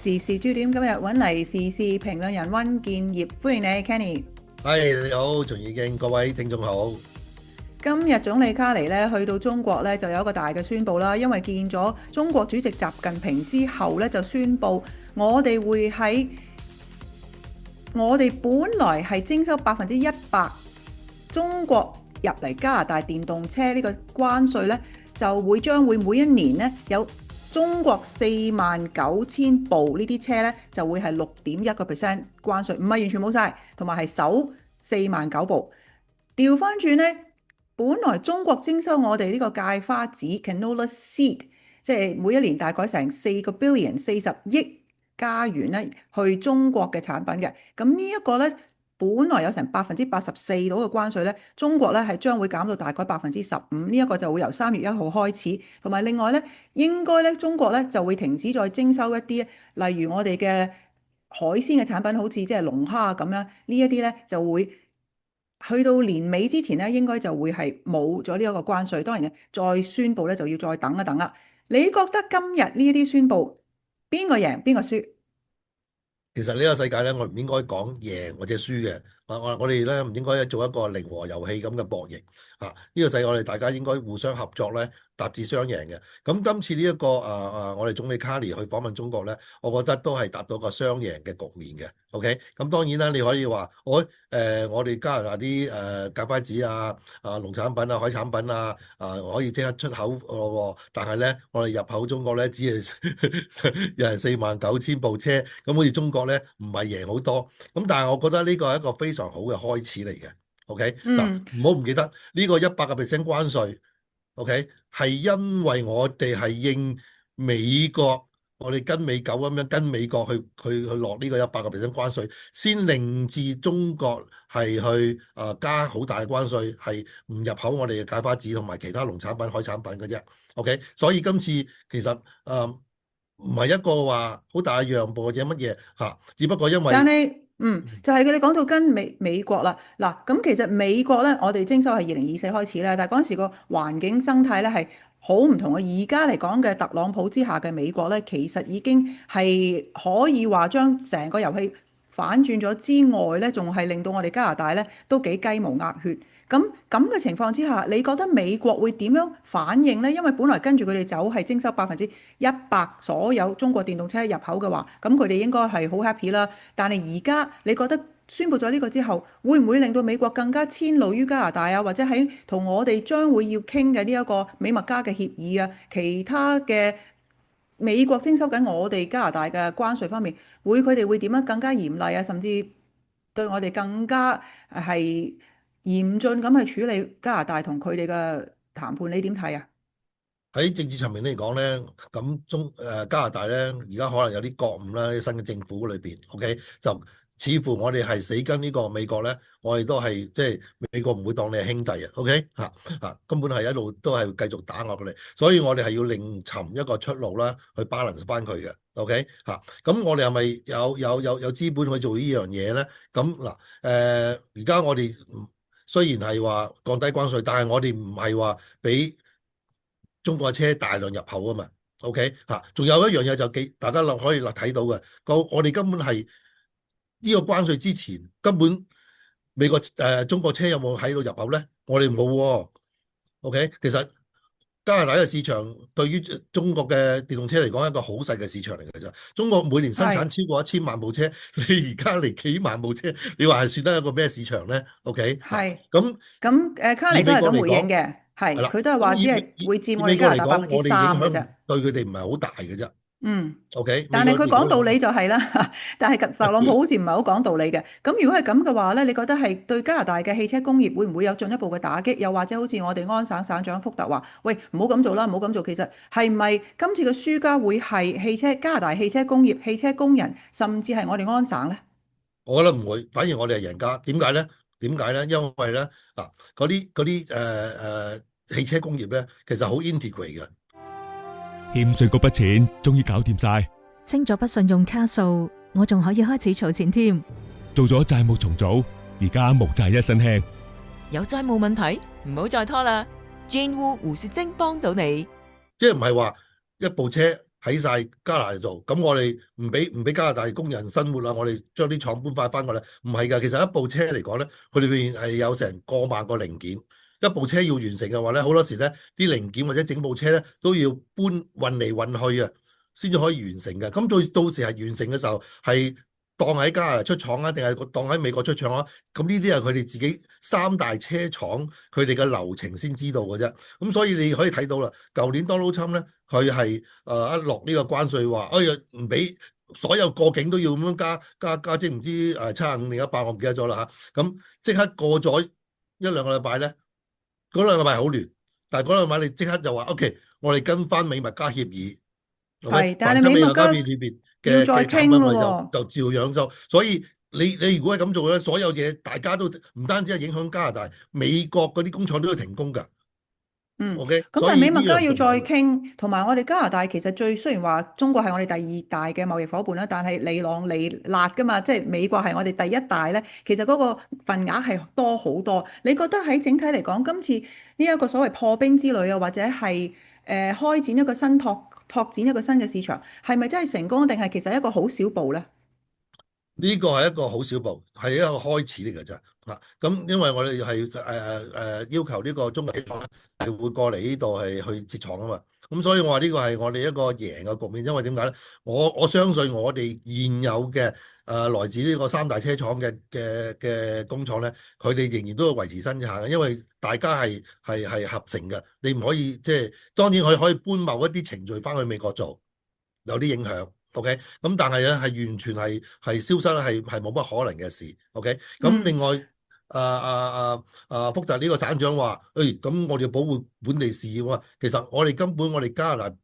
時事焦點今日揾嚟時事評論人溫建業，歡迎你 Kenny。你好，秦怡敬，各位聽眾好。今日總理卡尼咧去到中國咧就有一個大嘅宣佈啦，因為見咗中國主席習近平之後咧就宣佈我哋會喺我哋本來係徵收100%中國入嚟加拿大電動車呢個關稅咧，將會每一年咧有中國49,000部呢啲車咧就會係6.1% 關稅，唔係完全冇晒，同埋係首49,000部。調翻轉咧，本來中國徵收我哋呢個芥花籽 canola seed， 即係每一年大概成4個 billion 40億加元咧去中國嘅產品嘅。咁呢一個咧本來有成84%到嘅關稅咧，中國咧係將會減到大概15%，呢一個就會由3月1號開始。同埋另外咧，應該咧中國咧就會停止再徵收一啲，例如我哋嘅海鮮嘅產品，好似即係龍蝦咁樣，呢一啲咧就會去到年尾之前咧，應該就會係冇咗呢一個關稅。當然咧，再宣佈咧就要再等一等啦。你覺得今日呢一啲宣佈邊個贏邊個輸？其實呢個世界咧，我唔應該講贏或者輸嘅。我哋咧唔應該做一個零和遊戲咁嘅博弈。呢個世界我哋大家應該互相合作咧，達至雙贏嘅。咁今次呢一個我哋總理卡尼去訪問中國咧，我覺得都係達到個雙贏嘅局面嘅。OK，咁當然啦，你可以話我哋加拿大啲芥花籽農產品海產品可以即刻出口咯。但係咧，我哋入口中國咧，只係又係49,000部車，咁好似中國咧唔係贏好多。咁但係我覺得呢個係一個非常好嘅開始嚟嘅。OK，嗱，唔好唔記得呢個100%關稅。OK，係因為我哋係應美國，我哋跟美狗咁樣跟美國去落呢個100%關稅，先令至中國係去加好大嘅關稅，係唔入口我哋嘅芥花籽同埋其他農產品、海產品嘅啫。OK，所以今次其實唔係一個話好大嘅讓步或者乜嘢嚇，只不過因為但係就係佢哋講到跟美國啦。嗱，咁其實美國咧，我哋徵收係2024開始咧，但係嗰陣時個環境生態咧係好唔同嘅。而家嚟講嘅特朗普之下嘅美國咧，其實已經係可以話將成個遊戲反轉咗之外咧，仲係令到我哋加拿大咧都幾雞毛鴨血。咁嘅情況之下，你覺得美國會點樣反應呢？因為本來跟住佢哋走係徵收100%所有中國電動車入口嘅話，咁佢哋應該係好 happy 啦。但係而家你覺得宣布咗呢個之後，會唔會令到美國更加遷怒於加拿大啊？或者喺同我哋將會要傾嘅呢一個美墨加嘅協議啊，其他嘅美國徵收緊我哋加拿大嘅關稅方面，佢哋會點樣更加嚴厲啊？甚至對我哋更加係嚴峻咁去處理加拿大同佢哋嘅談判，你點睇啊？喺政治層面嚟講咧，咁加拿大咧而家可能有啲覺悟啦，新嘅政府裏邊 OK， 就似乎我哋係死跟呢個美國咧，我哋都係即係美國唔會當你係兄弟啊。OK 根本係一路都係繼續打壓佢哋，所以我哋係要另尋一個出路啦，去 balance 翻佢嘅。OK 咁我哋係咪有資本去做呢樣嘢咧？咁嗱而家我哋雖然係話降低關稅，但係我哋唔係話俾中國嘅車大量入口啊嘛。OK 仲有一樣嘢就大家可以睇到嘅，我哋根本係呢個關稅之前根本美國中國車有冇喺度入口咧？我哋冇喎。OK， 其實加拿大嘅市場對於中國嘅電動車嚟講係一個好細嘅市場嚟嘅啫。中國每年生產超過1000萬部車，你而家嚟幾萬部車，你話係算得一個咩市場咧？OK，係咁卡尼都係咁回應嘅，係佢都係話只係會佔我哋加拿大3%嘅啫，對佢哋唔係好大嘅啫。OK，但係佢講道理就係啦，但係特朗普好似唔係好講道理嘅。咁如果係咁嘅話咧，你覺得係對加拿大嘅汽車工業會唔會有進一步嘅打擊？又或者好似我哋安省省長福特話：喂，唔好咁做啦，唔好咁做。其實係咪今次嘅輸家會係加拿大汽車工業、汽車工人，甚至係我哋安省咧？我覺得唔會，反而我哋係贏家。點解咧？因為咧嗰啲汽車工業咧，其實好 integrate 嘅。欠稅嗰筆錢終於搞掂晒，清咗筆信用卡數，我仲可以開始儲錢添。做咗債務重組，而家無債一身輕。有債務問題唔好再拖啦，Jane Wu 胡雪晶幫到你。即係唔係話一部車喺晒加拿大做，咁我哋唔俾加拿大工人生活啦，我哋將啲廠搬翻過嚟，唔係㗎。其實一部車嚟講咧，佢裏邊係有成過萬個零件，一部車要完成嘅話咧，好多時咧啲零件或者整部車咧都要運嚟運去啊，先至可以完成嘅。咁到時係完成嘅時候係當喺加拿大出廠啊，定係當喺美國出廠啊？咁呢啲係佢哋自己三大車廠佢哋嘅流程先知道嘅啫。咁所以你可以睇到啦，舊年 Donald Trump 咧，佢係一落呢個關稅話，哎呀唔俾所有過境都要咁樣加，即係唔知75定100，我唔記得咗啦嚇。咁即刻過咗一兩個禮拜咧，嗰兩個禮拜好亂，但係嗰兩個禮拜你即刻就話 OK，我哋跟翻美墨加協議。係，但係凡你美墨加加協議要再傾嘅產品，我哋咯就照樣收。所以你如果係咁做咧，所有嘢大家都唔單止係影響加拿大，美國嗰啲工廠都要停工㗎。嗯， OK，咁但係美墨加要再所以呢樣傾，同埋我哋加拿大其實雖然話中國係我哋第二大嘅貿易伙伴啦，但係你朗你辣噶嘛，即係美國係我哋第一大咧，其實嗰個份額係多好多。你覺得喺整體嚟講，今次呢一個所謂破冰之旅啊，或者係開展一個新拓展一個新嘅市場，係咪真係成功，定係其實一個好小步咧？呢個係一個好小步，係一個開始嚟㗎咋嚇。咁因為我哋係要求呢個中國廠係會過嚟呢度係去設廠啊嘛。咁所以我話呢個係我哋一個贏嘅局面，因為點解咧？我相信我哋現有嘅來自呢個三大車廠嘅工廠咧，佢哋仍然都會維持生產嘅，因為大家係合成嘅。你唔可以即係當然佢可以搬某一啲程序翻去美國做，有啲影響。OK，咁但係咧係完全係消失咧，係冇乜可能嘅事。OK，咁另外福特呢個省長話，咁我哋要保護本地事業啊。其實我哋根本我哋加拿大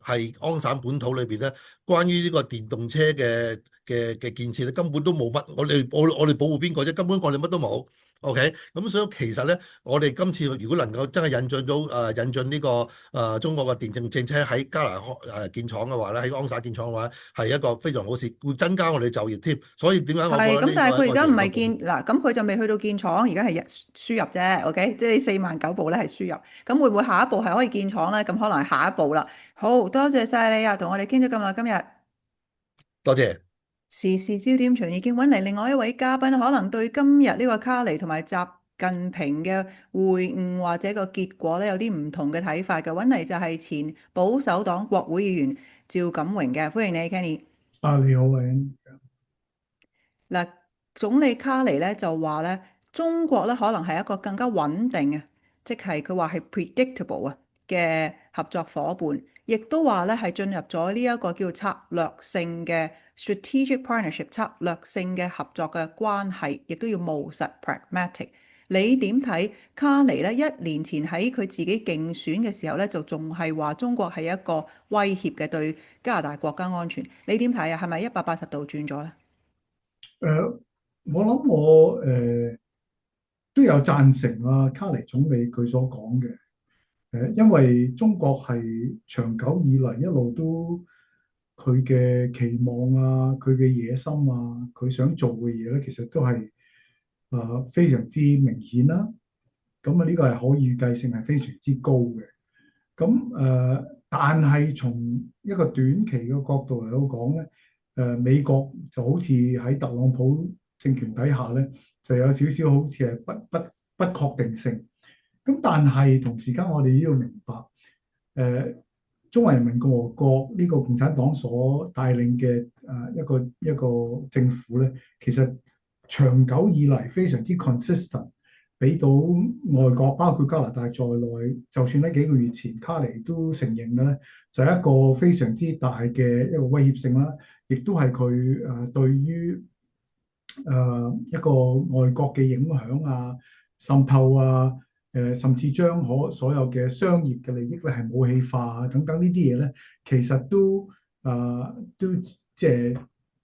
係安省本土裏邊咧，關於呢個電動車嘅建設咧，根本都冇乜。我哋保護邊個啫？根本我哋乜都冇。OK，咁所以其實咧，我哋今次如果能夠真係引進呢個中國嘅電動政車喺加拿大建廠嘅話咧，喺安省建廠嘅話，係一個非常好事，會增加我哋就業添。所以點解我覺得係咁，但係佢而家唔係建建嗱，咁佢就未去到建廠，而家係輸入啫。OK，即係49000部咧係輸入，咁會唔會下一步係可以建廠咧？咁可能係下一步啦。好多謝晒你啊，同我哋傾咗咁耐，今日。多謝。時事焦點場已經揾嚟另外一位嘉賓，可能對今日呢個卡尼同埋習近平嘅會晤或者個結果咧有啲唔同嘅睇法嘅。揾嚟就係前保守黨國會議員趙錦榮嘅，歡迎你 Kenny。你好，Ann。嗱，總理卡尼咧就話咧，中國咧可能係一個更加穩定嘅，即係佢話係 predictable 啊嘅合作伙伴，亦都話咧係進入咗呢一個叫策略性嘅 strategic partnership 策略性嘅合作嘅關係，亦都要務實 pragmatic。你點睇卡尼咧？1年前喺佢自己競選嘅時候咧，就仲係話中國係一個威脅嘅對加拿大國家安全。你點睇啊？係咪180度轉咗咧？我諗我都有贊成啊卡尼總理佢所講嘅，因為中國係長久以嚟一路都佢嘅期望啊，佢嘅野心啊，佢想做嘅嘢咧，其實都係非常之明顯啦。咁啊，呢個係可預計性係非常之高嘅。咁但係從一個短期嘅角度嚟講咧，美國就好似喺特朗普政權底下咧，就有少少好似係不確定性。咁但係同時間我哋都要明白，中華人民共和國呢個共產黨所帶領嘅一個政府咧，其實長久以嚟非常之 consistent，俾到外國包括加拿大在內，就算喺幾個月前卡尼都承認嘅咧，就係一個非常之大嘅一個威脅性啦，亦都係佢對於一個外國嘅影響啊、滲透啊、甚至將所有嘅商業嘅利益咧係武器化啊等等呢啲嘢咧，其實都即係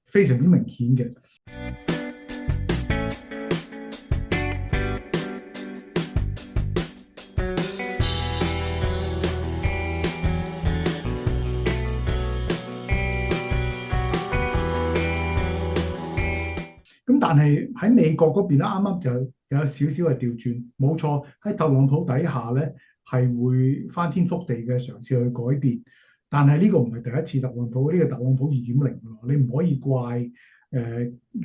非常之明顯嘅。咁但係喺美國嗰邊咧，啱啱就有少少嘅調轉，冇錯，喺特朗普底下咧係會翻天覆地嘅嘗試去改變，但係呢個唔係第一次特朗普，呢個特朗普2.0喎，你唔可以怪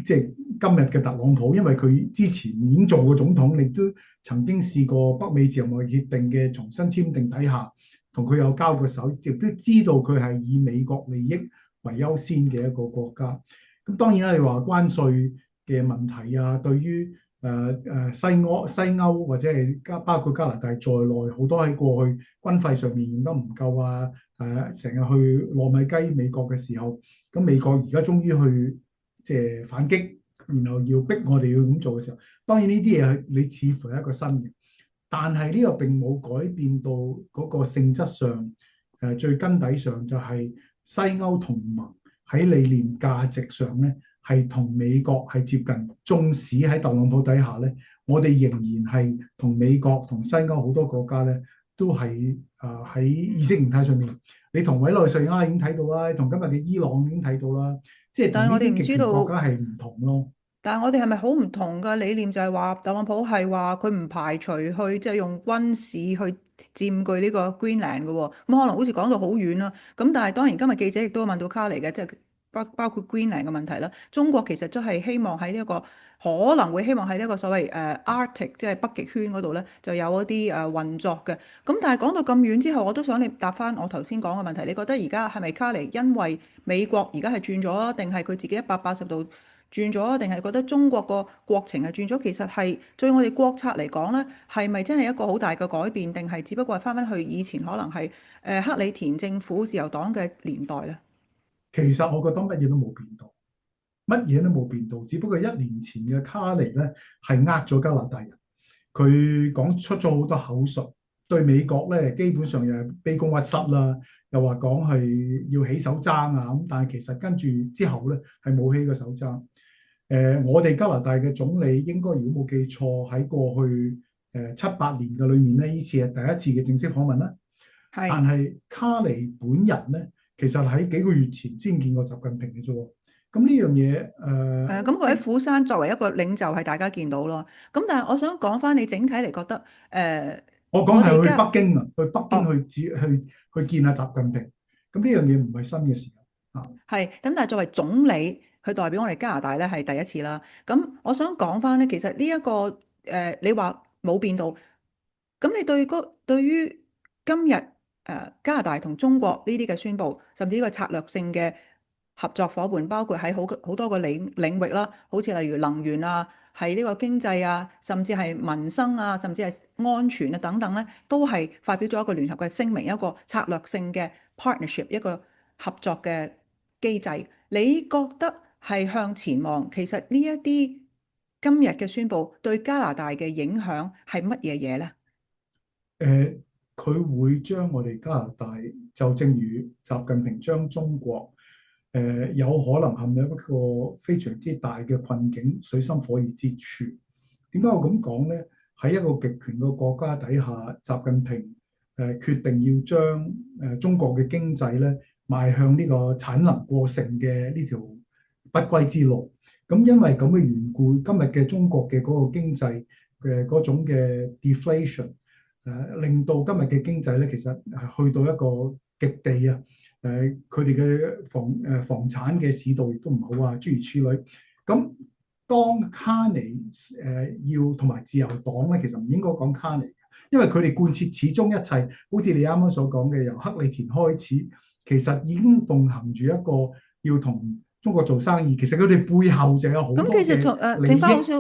即係今日嘅特朗普，因為佢之前已經做過總統，亦都曾經試過北美自由貿易協定嘅重新簽訂底下，同佢有交過手，亦都知道佢係以美國利益為優先嘅一個國家。咁當然啦，你話關稅嘅問題啊，對於西歐或者係包括加拿大在內，好多喺過去軍費上面用得唔夠啊，成日去糯米雞美國嘅時候，咁美國而家終於去即係反擊，然後要逼我哋要咁做嘅時候，當然呢啲嘢你似乎係一個新嘅，但係呢個並冇改變到嗰個性質上，最根底上就係西歐同盟喺理念價值上咧係同美國係接近，縱使喺特朗普底下咧，我哋仍然係同美國同西歐好多國家咧都係喺意識形態上面，你同委內瑞拉已經睇到啦，同今日嘅伊朗已經睇到啦。即係但係我哋唔知道國家係唔同咯。但係我哋係咪好唔同嘅理念？就係話特朗普係話佢唔排除去即係用軍事去佔據呢個 Greenland 嘅喎。咁可能好似講到好遠啦。咁但係當然今日記者亦都問到卡尼嘅，即係包括 Greenland 嘅問題啦。中國其實都係希望喺呢一個可能會希望喺呢一個所謂Arctic 即係北極圈嗰度咧，就有一啲運作嘅。咁但係講到咁遠之後，我都想你答翻我頭先講嘅問題。你覺得而家係咪卡尼因為美國而家係轉咗，定係佢自己180度轉咗，定係覺得中國個國情係轉咗？其實係對我哋國策嚟講咧，係咪真係一個好大嘅改變，定係只不過係翻返去以前可能係克里田政府自由黨嘅年代咧？其實我覺得乜嘢都冇變到，乜嘢都冇變到，只不過1年前嘅卡尼咧係呃咗加拿大人，佢講出咗好多口述，對美國咧基本上又係卑躬屈膝啦，又話講係要起手踭啊咁，但係其實跟住之後咧係冇起過手踭。我哋加拿大嘅總理應該如果冇記錯喺過去7-8年嘅裏面咧，呢次係第一次嘅正式訪問啦。係。但係卡尼本人咧，其實喺幾個月前先見過習近平嘅啫喎。咁呢樣嘢咁佢喺釜山作為一個領袖係大家見到咯。咁但係我想講翻你整體嚟覺得我講係去北京啊，去北京去見下習近平。咁呢樣嘢唔係新嘅事啊。係。咁但係作為總理，佢代表我哋加拿大咧係第一次啦。咁我想講翻咧，其實呢一個你話冇變到，咁你對於今日加拿大同中國呢啲嘅宣佈，甚至呢個策略性嘅合作伙伴，包括喺好多個領域啦，好似例如能源啊，係呢個經濟啊，甚至係民生啊，甚至係安全啊等等咧，都係發表咗一個聯合嘅聲明，一個策略性嘅 partnership， 一個合作嘅機制。你覺得係向前望，其實呢一啲今日嘅宣佈對加拿大嘅影響係乜嘢嘢咧？佢會將我哋加拿大就正如習近平將中國有可能陷入一個非常之大嘅困境、水深火熱之處。點解我咁講呢？喺一個極權嘅國家底下，習近平決定要將中國嘅經濟咧邁向呢個產能過剩嘅呢條不歸之路。咁因為咁嘅緣故，今日嘅中國嘅嗰個經濟嘅嗰種嘅 deflation，令到今日嘅經濟咧其實係去到一個極地啊！佢哋嘅房產嘅市道亦都唔好啊，諸如此類。咁當卡尼要同埋自由黨咧，其實唔應該講卡尼，因為佢哋貫徹始終一切，好似你啱啱所講嘅，由克里田開始，其實已經奉行住一個要同中國做生意。其實佢哋背後就有好多嘅利益。咁其實剩翻好少，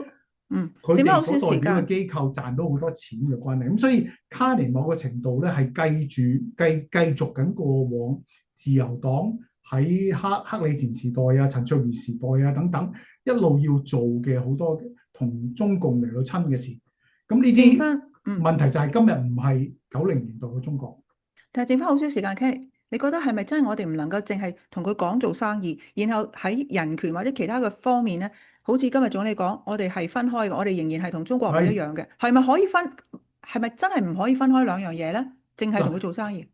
佢哋所代表嘅機構賺到好多錢嘅關係。咁所以卡尼某個程度咧係繼續緊過往自由黨喺克里田時代啊、陳卓儀時代啊等等一路要做嘅好多同中共嚟到親嘅事。咁呢啲問題就係今日唔係90年代嘅中國。但係剩翻好少時間 Kenny， 你覺得係咪真係我哋唔能夠淨係同佢講做生意，然後喺人權或者其他嘅方面咧，好似今日總理講，我哋係分開嘅，我哋仍然係同中國唔一樣嘅，係咪可以分？係咪真係唔可以分開兩樣嘢咧？淨係同佢做生意。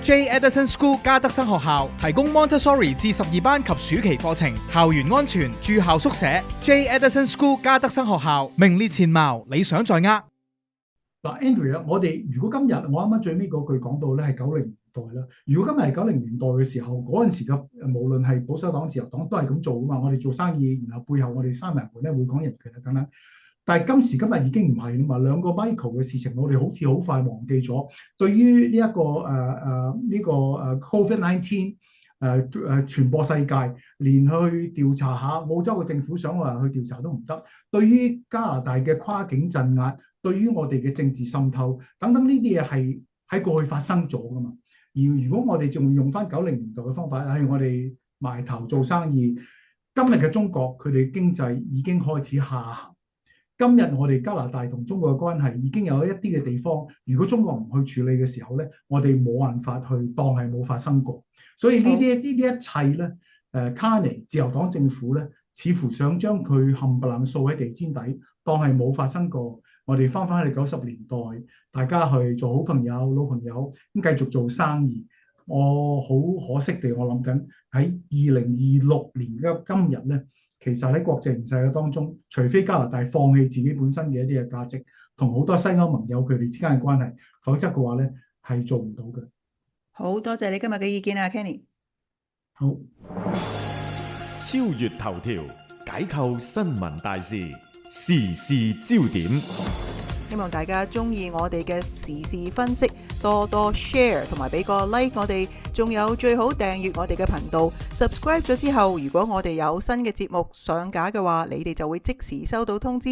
J. Edison School 加德生學校提供 Montessori 至12班及暑期課程，校園安全，住校宿舍。J. Edison School 加德生學校名列前茅，理想在握。嗱，Andrew，我哋如果今日我啱啱最尾嗰句講到咧係90年代啦。如果今日係90年代嘅時候，嗰陣時嘅無論係保守黨、自由黨都係咁做啊嘛。我哋做生意，然後背後我哋閂埋門咧會講人權啊等等。但係今時今日已經唔係啦嘛。兩個 Michael 嘅事情，我哋好似好快忘記咗。對於呢一個COVID-19 傳播世界，連去調查下澳洲嘅政府想話去調查都唔得。對於加拿大嘅跨境鎮壓，對於我哋嘅政治滲透等等呢啲嘢係喺過去發生咗噶嘛。而如果我哋仲用翻90年代嘅方法，係我哋埋頭做生意，今日嘅中國佢哋經濟已經開始下行。今日我哋加拿大同中國嘅關係已經有一啲嘅地方，如果中國唔去處理嘅時候咧，我哋冇辦法去當係冇發生過。所以呢一切咧，卡尼自由黨政府咧，似乎想將佢冚唪唥掃喺地氈底，當係冇發生過。我哋翻去90年代，大家去做好朋友、老朋友，咁繼續做生意。我好可惜地，我諗緊喺2026年嘅今日咧，其實喺國際形勢嘅當中，除非加拿大放棄自己本身嘅一啲嘅價值，同好多西歐盟友佢哋之間嘅關係，否則嘅話咧係做唔到嘅。好多謝你今日嘅意見啊 Kenny。好，超越頭條，解構新聞大事，時事焦點。希望大家中意我哋嘅時事分析，多多 share 同埋俾個 like 我哋，仲有最好訂閱我哋嘅頻道。subscribe 咗之後，如果我哋有新嘅節目上架嘅話，你哋就會即時收到通知。